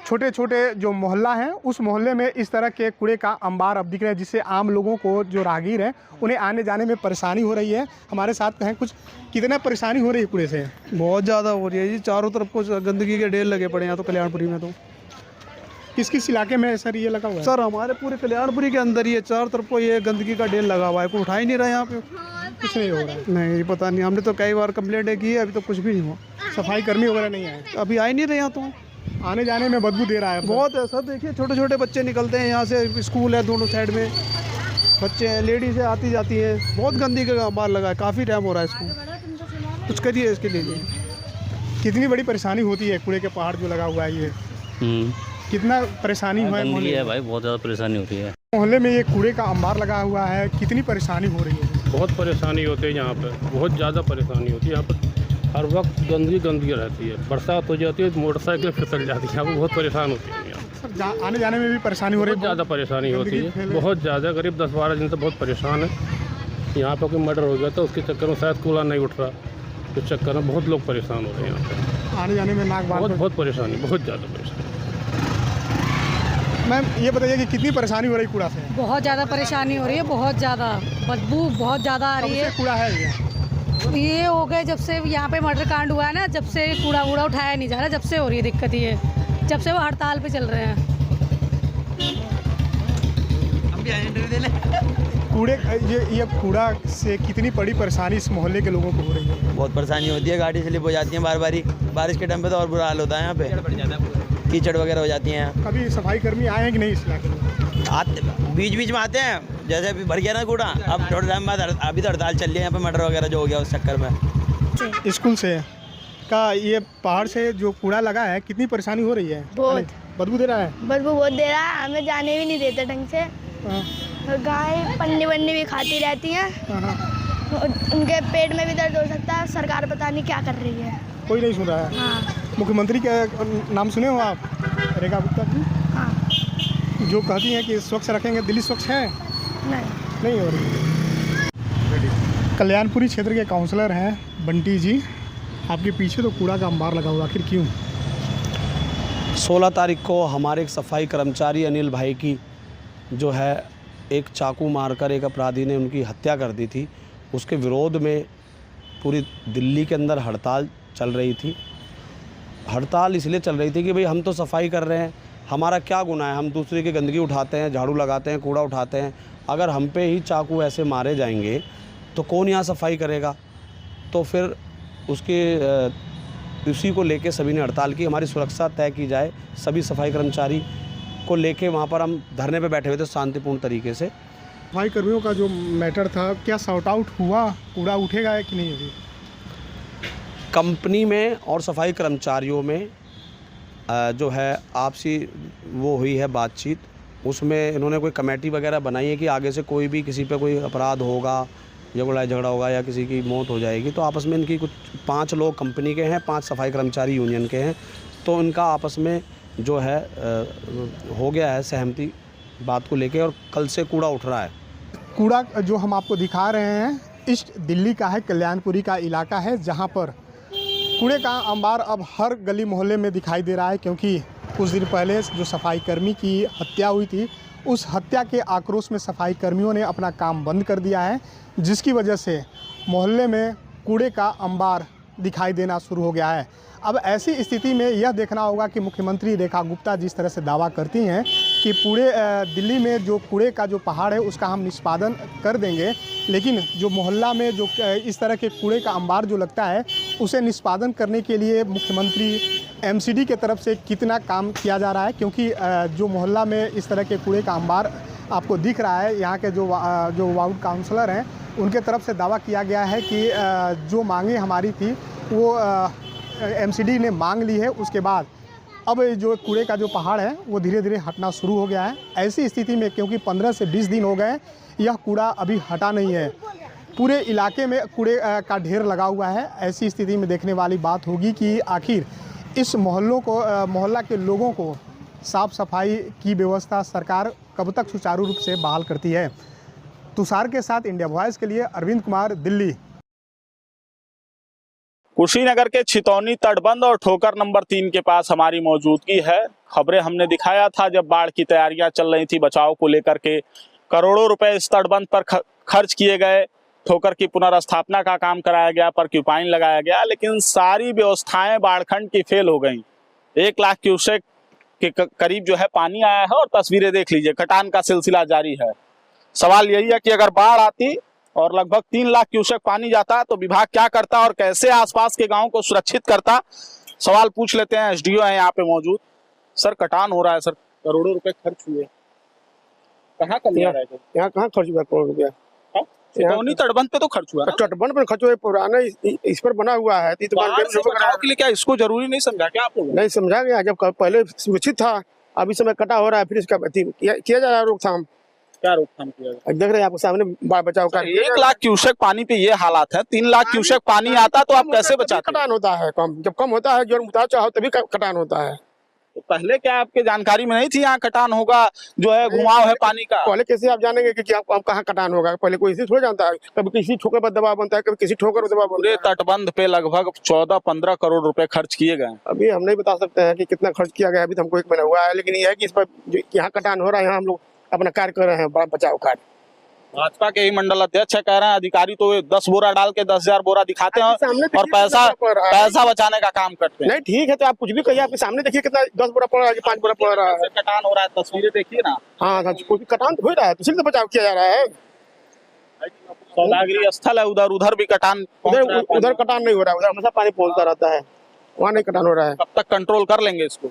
छोटे छोटे जो मोहल्ला हैं उस मोहल्ले में इस तरह के कूड़े का अंबार अब दिख रहे हैं, जिससे आम लोगों को, जो राहगीर हैं, उन्हें आने जाने में परेशानी हो रही है। हमारे साथ कहें कुछ, कितना परेशानी हो रही है कूड़े से? बहुत ज़्यादा हो रही है जी, चारों तरफ को गंदगी के ढेर लगे पड़े हैं तो कल्याणपुरी में। तो किस किस इलाके में सर ये लगा हुआ है? सर हमारे पूरे कल्याणपुरी के अंदर ही है, चारों तरफ को ये गंदगी का ढेर लगा हुआ है, कोई उठा ही नहीं रहा है यहाँ पे। कुछ नहीं हो रहा है? नहीं, पता नहीं, हमने तो कई बार कंप्लेंट की है, अभी तो कुछ भी नहीं हुआ। सफाई कर्मी वगैरह नहीं आए? अभी आ ही नहीं रहे यहाँ, तो आने जाने में बदबू दे रहा है बहुत है सर। देखिए छोटे छोटे बच्चे निकलते हैं यहाँ से, स्कूल है दोनों साइड में, बच्चे हैं, लेडीज है आती जाती है, बहुत गंदगी का अंबार लगा है, काफ़ी टाइम हो रहा है इसको, कुछ करिए इसके लिए। कितनी बड़ी परेशानी होती है कूड़े के पहाड़ जो लगा हुआ है ये? कितना परेशानी हुआ है भाई? बहुत ज़्यादा परेशानी होती है मोहल्ले में। ये कूड़े का अंबार लगा हुआ है, कितनी परेशानी हो रही है? बहुत परेशानी होती है यहाँ पर, बहुत ज़्यादा परेशानी होती है यहाँ पर। हर वक्त गंदगी रहती है, बरसात हो जाती है मोटरसाइकिल फिसल जाती है, यहाँ पर बहुत परेशान होती है यहाँ। सर आने जाने में भी परेशानी हो रही है? ज़्यादा परेशानी होती है, बहुत ज़्यादा। करीब 10-12 दिन से बहुत परेशान है। यहाँ पर कोई मर्डर हो गया था, उसके चक्कर में शायद कूड़ा नहीं उठ रहा, इस चक्कर में बहुत लोग परेशान हो रहे हैं यहाँ पर। आने जाने में नाक बहुत परेशानी, बहुत ज़्यादा परेशानी। मैम ये बताइए कि कितनी परेशानी हो रही है कूड़ा से? बहुत ज़्यादा परेशानी हो रही है, बहुत ज़्यादा बदबू बहुत ज़्यादा आ रही है। कूड़ा है ये हो गए जब से यहाँ पे मर्डर कांड हुआ है ना, जब से कूड़ा वूड़ा उठाया नहीं जा रहा, जब से हो रही है दिक्कत ये, जब से वो हड़ताल पे चल रहे हैं। कूड़े ये कूड़ा से कितनी बड़ी परेशानी इस मोहल्ले के लोगों को हो रही है? बहुत परेशानी होती है, गाड़ी स्लिप हो जाती है बार बारी, बारिश के टाइम पे तो और बुरा हाल होता है यहाँ पे, कीचड़ वगैरह हो जाती हैं। कभी सफाई कर्मी आए हैं कि नहीं इस इलाके में? आते बीच बीच में आते हैं, जैसे अभी भर गया ना कूड़ा, अब थोड़े टाइम बाद अभी तो हड़ताल चल रही है यहाँ पे, मर्डर वगैरह जो हो गया उस चक्कर में। स्कूल से का ये पहाड़ से जो कूड़ा लगा है, कितनी परेशानी हो रही है? बहुत बदबू दे रहा है? बदबू बहुत दे रहा है, हमें जाने भी नहीं देते ढंग से। गाय पन्नी वन्नी भी खाती रहती हैं, उनके पेट में भी दर्द हो सकता है। सरकार पता नहीं क्या कर रही है। कोई नहीं सुन रहा है। हाँ मुख्यमंत्री का नाम सुने हो आप, रेखा गुप्ता जी? हाँ। जो कहती हैं कि स्वच्छ रखेंगे, दिल्ली स्वच्छ है? नहीं हो रही। कल्याणपुरी क्षेत्र के काउंसलर हैं बंटी जी, आपके पीछे तो कूड़ा का अंबार लगा हुआ, आखिर क्यों? 16 तारीख को हमारे एक सफाई कर्मचारी अनिल भाई की जो है एक चाकू मारकर एक अपराधी ने उनकी हत्या कर दी थी। उसके विरोध में पूरी दिल्ली के अंदर हड़ताल चल रही थी। हड़ताल इसलिए चल रही थी कि भाई हम तो सफाई कर रहे हैं, हमारा क्या गुनाह है, हम दूसरे की गंदगी उठाते हैं, झाड़ू लगाते हैं, कूड़ा उठाते हैं। अगर हम पे ही चाकू ऐसे मारे जाएंगे तो कौन यहाँ सफाई करेगा? तो फिर उसी को लेके सभी ने हड़ताल की। हमारी सुरक्षा तय की जाए, सभी सफाई कर्मचारी को लेके वहाँ पर हम धरने पे बैठे हुए थे शांतिपूर्ण तरीके से। सफाई कर्मियों का जो मैटर था, क्या सॉर्ट आउट हुआ? कूड़ा उठेगा कि नहीं अभी? कंपनी में और सफाई कर्मचारियों में जो है आपसी वो हुई है बातचीत। उसमें इन्होंने कोई कमेटी वगैरह बनाई है कि आगे से कोई भी किसी पे कोई अपराध होगा या लड़ाई झगड़ा होगा या किसी की मौत हो जाएगी तो आपस में इनकी कुछ 5 लोग कंपनी के हैं, 5 सफाई कर्मचारी यूनियन के हैं, तो इनका आपस में जो है हो गया है सहमति बात को लेके और कल से कूड़ा उठ रहा है। कूड़ा जो हम आपको दिखा रहे हैं ईस्ट दिल्ली का है, कल्याणपुरी का इलाका है, जहां पर कूड़े का अंबार अब हर गली मोहल्ले में दिखाई दे रहा है, क्योंकि कुछ दिन पहले जो सफाई कर्मी की हत्या हुई थी, उस हत्या के आक्रोश में सफाई कर्मियों ने अपना काम बंद कर दिया है, जिसकी वजह से मोहल्ले में कूड़े का अंबार दिखाई देना शुरू हो गया है। अब ऐसी स्थिति में यह देखना होगा कि मुख्यमंत्री रेखा गुप्ता जिस तरह से दावा करती हैं कि पूरे दिल्ली में जो कूड़े का जो पहाड़ है उसका हम निष्पादन कर देंगे, लेकिन जो मोहल्ला में जो इस तरह के कूड़े का अंबार जो लगता है उसे निष्पादन करने के लिए मुख्यमंत्री एमसीडी के तरफ से कितना काम किया जा रहा है, क्योंकि जो मोहल्ला में इस तरह के कूड़े का अंबार आपको दिख रहा है, यहाँ के जो वार्ड काउंसलर हैं उनके तरफ से दावा किया गया है कि जो मांगे हमारी थी वो एमसीडी ने मांग ली है। उसके बाद अब जो कूड़े का जो पहाड़ है वो धीरे धीरे हटना शुरू हो गया है। ऐसी स्थिति में क्योंकि 15 से 20 दिन हो गए यह कूड़ा अभी हटा नहीं है, पूरे इलाके में कूड़े का ढेर लगा हुआ है। ऐसी स्थिति में देखने वाली बात होगी कि आखिर इस मोहल्ला के लोगों को साफ सफाई की व्यवस्था सरकार कब तक सुचारू रूप से बहाल करती है। तुषार के साथ इंडिया वॉइस के लिए अरविंद कुमार, दिल्ली। कुशीनगर के छितौनी तटबंध और ठोकर नंबर 3 के पास हमारी मौजूदगी है। खबरें हमने दिखाया था जब बाढ़ की तैयारियां चल रही थी बचाव को लेकर के, करोड़ों रुपए इस तटबंध पर खर्च किए गए, ठोकर की पुनर्स्थापना का काम कराया गया, परक्यूपाइन लगाया गया, लेकिन सारी व्यवस्थाएं बाढ़खंड की फेल हो गई। 1 लाख क्यूसेक के करीब जो है पानी आया है और तस्वीरें देख लीजिए, कटान का सिलसिला जारी है। सवाल यही है कि अगर बाढ़ आती और लगभग 3 लाख क्यूसेक पानी जाता तो विभाग क्या करता और कैसे आसपास के गांव को सुरक्षित करता। सवाल पूछ लेते हैं, एसडीओ है यहाँ पे मौजूद। सर, कटान हो रहा है सर, करोड़ों रुपए खर्च हुए, कहाँ कर लिया है? यहाँ कहाँ खर्च हुआ करोड़ रुपया? छितौनी तटबंध पे तो खर्च हुआ, तटबंध पे खर्च हुआ, पुराना इस पर बना हुआ है। के लिए क्या इसको जरूरी नहीं समझा क्या आप लोग? नहीं समझा गया, जब पहले सुरक्षित था, अभी समय कटा हो रहा है, फिर इसका किया जा रहा है रोकथाम। क्या रोकथाम किया जाए? देख रहे हैं आपको सामने बाढ़ बचाव का 1 लाख क्यूसेक पानी पे ये हालात है। 3 लाख क्यूसेक पानी आता तो आप कैसे बचाते? कटान होता है कम, जब कम होता है जो मुताज चाहो तभी कटान होता है। तो पहले क्या आपके जानकारी में नहीं थी यहाँ कटान होगा, जो है घुमाव है पानी का? पहले कैसे आप जानेंगे कि आप कहाँ कटान होगा? पहले कोई इसी थोड़ा जानता है, कभी किसी ठोकर पर दबाव बनता है, कभी किसी ठोकर पर दबाव बनता है। तटबंध पे लगभग 14-15 करोड़ रुपए खर्च किए गए। अभी हम नहीं बता सकते हैं कि कितना खर्च किया गया, अभी तो हमको 1 महीना हुआ है, लेकिन यह है कि इस पर यहाँ कटान हो रहा है, यहाँ हम लोग अपना कार्य कर रहे हैं, बचाव कार्य। भाजपा के ही मंडल अध्यक्ष कह रहे हैं अधिकारी तो 10 बोरा डाल के 10,000 बोरा दिखाते हैं और पैसा बचाने का काम करते हैं। नहीं ठीक है, तो आप कुछ भी कहिए, आपके सामने देखिए कितना 10 बोरा पड़ रहा है, 5 बोरा पड़ रहा है, कटान हो रहा है, तस्वीरें देखिए ना। हाँ, कोई कटान तो हो रहा है, तो इसलिए तो बचाव किया जा रहा है। सौदागरी स्थल है, उधर भी कटान, उधर कटान नहीं हो रहा है, उधर हमेशा पानी पहुंचता रहता है, वहाँ नहीं कटान हो रहा है। कब तक कंट्रोल कर लेंगे इसको?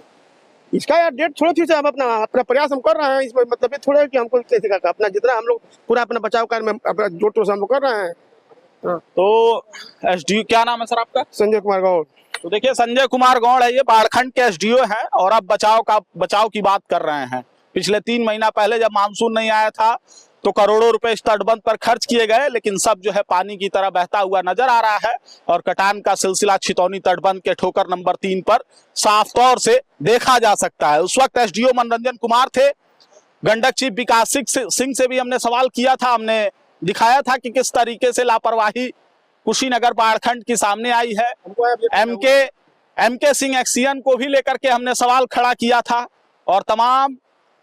इसका यार डेट थोड़ा थी, हम अपना प्रयास हम कर रहे हैं। इसमें मतलब थोड़ा कि हमको कैसे का अपना जितना हम लोग पूरा अपना बचाव कार्य में अपना जोर तोड़ से हम लोग कर रहे हैं। तो एसडीओ क्या नाम है सर आपका? संजय कुमार गौड़। तो देखिए, संजय कुमार गौड़ है, ये बाढ़खंड के एसडीओ हैं और अब बचाव की बात कर रहे हैं। पिछले 3 महीना पहले जब मानसून नहीं आया था तो करोड़ों रुपए इस तटबंध पर खर्च किए गए, लेकिन सब जो है पानी की तरह बहता हुआ नजर आ रहा है। और कटान का सिलसिला छितौनी तटबंध के ठोकर नंबर 3 पर साफ तौर से देखा जा सकता है। उस वक्त एसडीओ मनोरंजन कुमार थे। गंडक चीफ विकास सिंह से भी हमने सवाल किया था, हमने दिखाया था कि किस तरीके से लापरवाही कुशीनगर बाढ़खंड की सामने आई है। एमके सिंह एक्सियन को भी लेकर के हमने सवाल खड़ा किया था और तमाम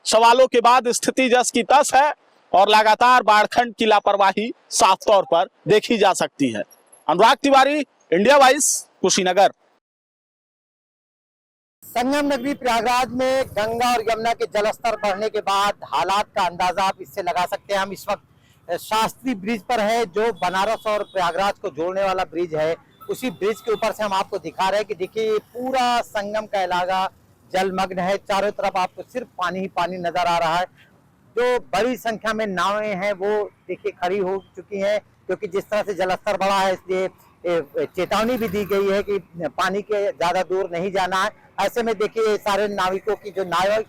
सवालों के बाद स्थिति जस की तस है और लगातार बाढ़खंड की लापरवाही साफ तौर पर देखी जा सकती है। अनुराग तिवारी, इंडिया वाइस, कुशीनगर। संगम नगरी प्रयागराज में गंगा और यमुना के जलस्तर बढ़ने के बाद हालात का अंदाजा आप इससे लगा सकते हैं। हम इस वक्त शास्त्री ब्रिज पर है, जो बनारस और प्रयागराज को जोड़ने वाला ब्रिज है। उसी ब्रिज के ऊपर से हम आपको दिखा रहे हैं कि देखिए पूरा संगम का इलाका जलमग्न है। चारों तरफ आपको सिर्फ पानी ही पानी नजर आ रहा है। जो बड़ी संख्या में नावें हैं वो देखिए खड़ी हो चुकी हैं, क्योंकि जिस तरह से जलस्तर बढ़ा है इसलिए चेतावनी भी दी गई है कि पानी के ज्यादा दूर नहीं जाना है। ऐसे में देखिए सारे नाविकों की जो नावें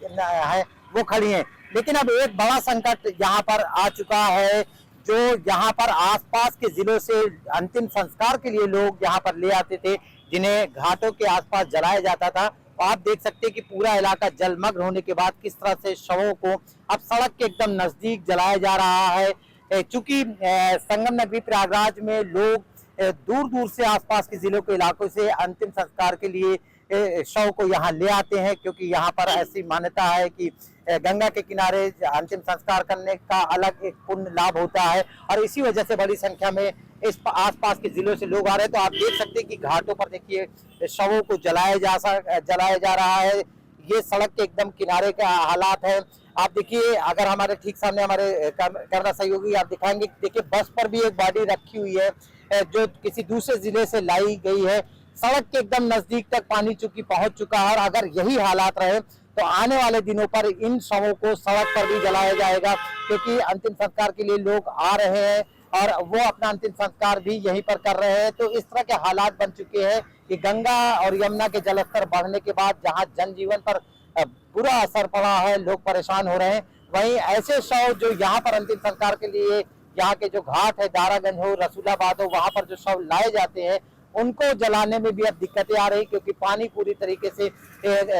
है वो खड़ी हैं। लेकिन अब एक बड़ा संकट यहाँ पर आ चुका है। जो यहाँ पर आसपास के जिलों से अंतिम संस्कार के लिए लोग यहाँ पर ले आते थे, जिन्हें घाटों के आसपास जलाया जाता था। आप देख सकते हैं कि पूरा इलाका जलमग्न होने के बाद किस तरह से शवों को अब सड़क के एकदम नजदीक जलाया जा रहा है। चूंकि संगम नगरी प्रयागराज में लोग दूर दूर से आसपास के जिलों के इलाकों से अंतिम संस्कार के लिए शव को यहाँ ले आते हैं, क्योंकि यहाँ पर ऐसी मान्यता है कि गंगा के किनारे अंतिम संस्कार करने का अलग एक पुण्य लाभ होता है। और इसी वजह से बड़ी संख्या में इस आसपास के जिलों से लोग आ रहे हैं। तो आप देख सकते हैं कि घाटों पर देखिए शवों को जलाया जा रहा है। ये सड़क के एकदम किनारे का हालात है। आप देखिए, अगर हमारे ठीक सामने हमारे कैमरा सहयोगी आप दिखाएंगे, देखिए बस पर भी एक बॉडी रखी हुई है जो किसी दूसरे जिले से लाई गई है। सड़क के एकदम नजदीक तक पानी चूंकि पहुंच चुका है और अगर यही हालात रहे तो आने वाले दिनों पर इन शवों को सड़क पर भी जलाया जाएगा, क्योंकि अंतिम संस्कार के लिए लोग आ रहे हैं और वो अपना अंतिम संस्कार भी यहीं पर कर रहे हैं। तो इस तरह के हालात बन चुके हैं कि गंगा और यमुना के जलस्तर बढ़ने के बाद जहां जनजीवन पर बुरा असर पड़ा है, लोग परेशान हो रहे हैं, वहीं ऐसे शव जो यहाँ पर अंतिम संस्कार के लिए यहाँ के जो घाट है, दारागंज हो, रसूलाबाद हो, वहां पर जो शव लाए जाते हैं उनको जलाने में भी अब दिक्कतें आ रही, क्योंकि पानी पूरी तरीके से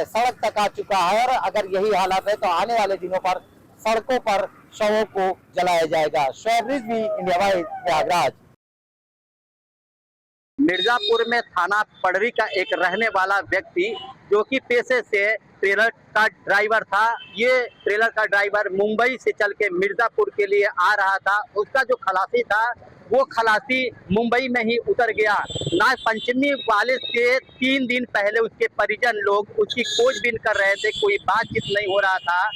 सड़क तक आ चुका है। और अगर यही हालात है तो आने वाले दिनों पर सड़कों पर शवों को जलाया जाएगा। शोब्रिज भी, इंडिया वाइज, प्रयागराज। मिर्जापुर में थाना पड़री का एक रहने वाला व्यक्ति जो कि पेशे से ट्रेलर का ड्राइवर था, ये ट्रेलर का ड्राइवर मुंबई से चल के मिर्जापुर के लिए आ रहा था। उसका जो खलासी था वो खलासी मुंबई में ही उतर गया। नाग पंचमी वाले से 3 दिन पहले उसके परिजन लोग उसकी खोजबीन कर रहे थे, कोई बातचीत नहीं हो रहा था।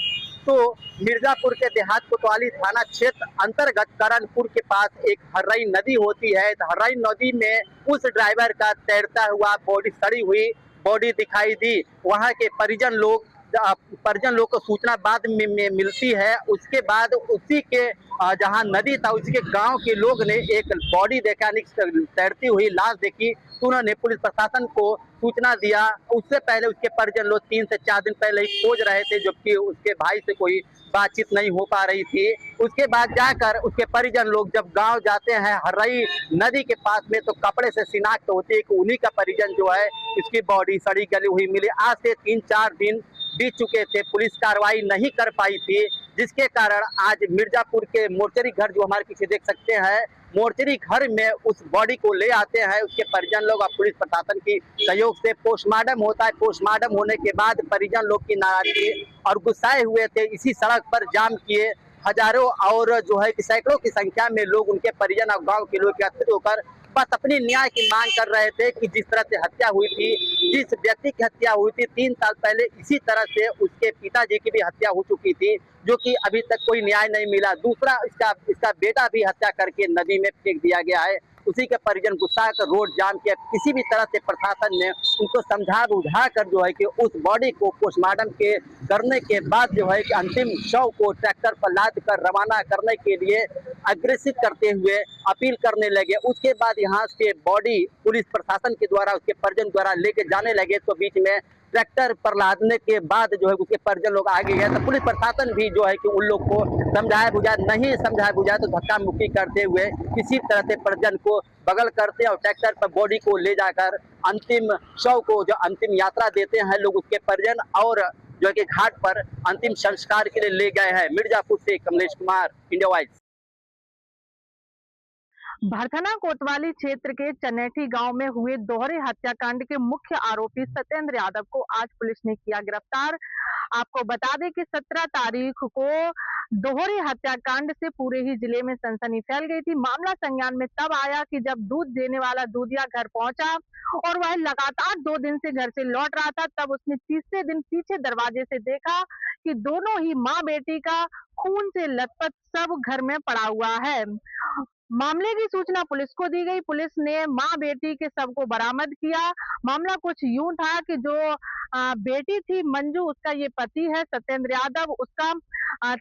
तो मिर्जापुर के देहात कोतवाली थाना क्षेत्र अंतर्गत करणपुर के पास एक हर्राई नदी होती है। तो हर्राई नदी में उस ड्राइवर का तैरता हुआ बॉडी, सड़ी हुई बॉडी दिखाई दी। वहां के परिजन लोग को सूचना बाद में मिलती है। उसके बाद उसी के जहां नदी था उसके गांव के लोग ने एक बॉडी देखा, तैरती हुई लाश देखी, तो उन्होंने पुलिस प्रशासन को सूचना दिया। उससे पहले उसके परिजन लोग 3 से 4 दिन पहले ही खोज रहे थे, जबकि उसके भाई से कोई बातचीत नहीं हो पा रही थी। उसके बाद जाकर उसके परिजन लोग जब गांव जाते हैं हर्राई नदी के पास में, तो कपड़े से शिनाख्त होती है कि उन्हीं का परिजन जो है इसकी बॉडी सड़ी गली हुई मिली। आज से 3-4 दिन बीत चुके थे, पुलिस कार्रवाई नहीं कर पाई थी, जिसके कारण आज मिर्जापुर के मोर्चरी घर जो हमारे पीछे देख सकते हैं, मोर्चरी घर में उस बॉडी को ले आते हैं उसके परिजन लोग और पुलिस प्रशासन की सहयोग से पोस्टमार्टम होता है। पोस्टमार्टम होने के बाद परिजन लोग की नाराजगी और गुस्साए हुए थे, इसी सड़क पर जाम किए। हजारों और जो है कि सैकड़ों की संख्या में लोग, उनके परिजन और गांव के लोग एकत्रित होकर बस अपनी न्याय की मांग कर रहे थे कि जिस तरह से हत्या हुई थी, जिस व्यक्ति की हत्या हुई थी 3 साल पहले, इसी तरह से उसके पिताजी की भी हत्या हो चुकी थी, जो कि अभी तक कोई न्याय नहीं मिला। दूसरा, इसका बेटा भी हत्या करके नदी में फेंक दिया गया है। उसी के परिजन गुस्सा कर रोड जाम किया। किसी भी तरह से प्रशासन ने उनको समझा बुझा कर जो है कि उस बॉडी को पोस्टमार्टम के करने के बाद जो है कि अंतिम शव को ट्रैक्टर पर लाद कर रवाना करने के लिए अग्रेसित करते हुए अपील करने लगे। उसके बाद यहाँ से बॉडी पुलिस प्रशासन के द्वारा उसके परिजन द्वारा लेके जाने लगे तो बीच में ट्रैक्टर पर लादने के बाद जो है उसके परिजन लोग आगे गए तो पुलिस प्रशासन भी जो है कि उन लोग को समझाया बुझाया, नहीं समझाया बुझाया तो धक्का मुक्की करते हुए किसी तरह से परिजन को बगल करते और ट्रैक्टर पर बॉडी को ले जाकर अंतिम शव को जो अंतिम यात्रा देते हैं लोग उसके परिजन और जो है कि घाट पर अंतिम संस्कार के लिए ले गए हैं। मिर्जापुर से कमलेश कुमार, इंडिया वाइज। भरथना कोतवाली क्षेत्र के चनेठी गांव में हुए दोहरे हत्याकांड के मुख्य आरोपी सत्येंद्र यादव को आज पुलिस ने किया गिरफ्तार। आपको बता दें कि 17 तारीख को दोहरे हत्याकांड से पूरे ही जिले में सनसनी फैल गई थी। मामला संज्ञान में तब आया कि जब दूध देने वाला दूधिया घर पहुंचा और वह लगातार 2 दिन से घर से लौट रहा था, तब उसने तीसरे दिन पीछे दरवाजे से देखा कि दोनों ही माँ बेटी का खून से लथपथ शव घर में पड़ा हुआ है। मामले की सूचना पुलिस को दी गई। पुलिस ने मां बेटी के शव को बरामद किया। मामला कुछ यूं था कि जो बेटी थी मंजू, उसका ये पति है सत्येंद्र यादव, उसका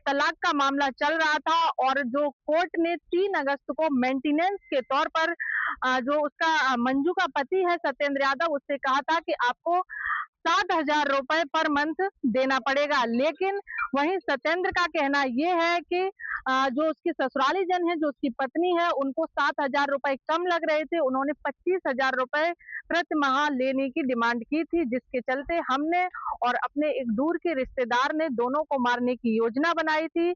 तलाक का मामला चल रहा था और जो कोर्ट ने 3 अगस्त को मेंटेनेंस के तौर पर जो उसका मंजू का पति है सत्येंद्र यादव, उससे कहा था कि आपको 7,000 रुपए पर मंथ देना पड़ेगा। लेकिन वहीं सत्येंद्र का कहना यह है कि जो उसकी ससुराली जन है, जो उसकी पत्नी है, उनको 7,000 रुपए कम लग रहे थे। उन्होंने 25,000 रुपए प्रति माह लेने की डिमांड की थी, जिसके चलते हमने और अपने एक दूर के रिश्तेदार ने दोनों को मारने की योजना बनाई थी।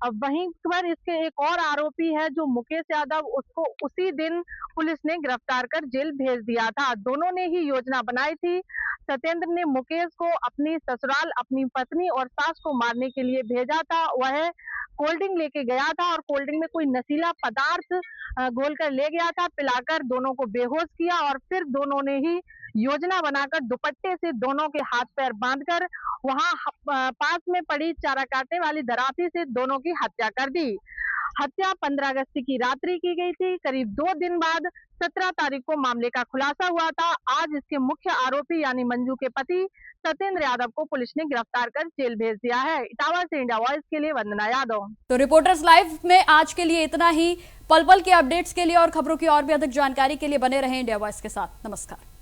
अब वहीं पर इसके एक और आरोपी है जो मुकेश यादव, उसको उसी दिन पुलिस ने गिरफ्तार कर जेल भेज दिया था। दोनों ने ही योजना बनाई थी। सत्येंद्र ने मुकेश को अपनी ससुराल, अपनी पत्नी और सास को मारने के लिए भेजा था। वह कोल्ड ड्रिंक लेके गया था और कोल्ड ड्रिंक में कोई नशीला पदार्थ घोलकर ले गया था, पिलाकर दोनों को बेहोश किया और फिर दोनों ने ही योजना बनाकर दुपट्टे से दोनों के हाथ पैर बांधकर वहां पास में पड़ी चारा काटने वाली दराती से दोनों की हत्या कर दी। हत्या 15 अगस्त की रात्रि की गई थी। करीब 2 दिन बाद 17 तारीख को मामले का खुलासा हुआ था। आज इसके मुख्य आरोपी यानी मंजू के पति सत्येंद्र यादव को पुलिस ने गिरफ्तार कर जेल भेज दिया है। इटावा से इंडिया वॉइस के लिए वंदना यादव। तो रिपोर्टर्स लाइव में आज के लिए इतना ही। पल पल के अपडेट्स के लिए और खबरों की और भी अधिक जानकारी के लिए बने रहें इंडिया वॉइस के साथ। नमस्कार।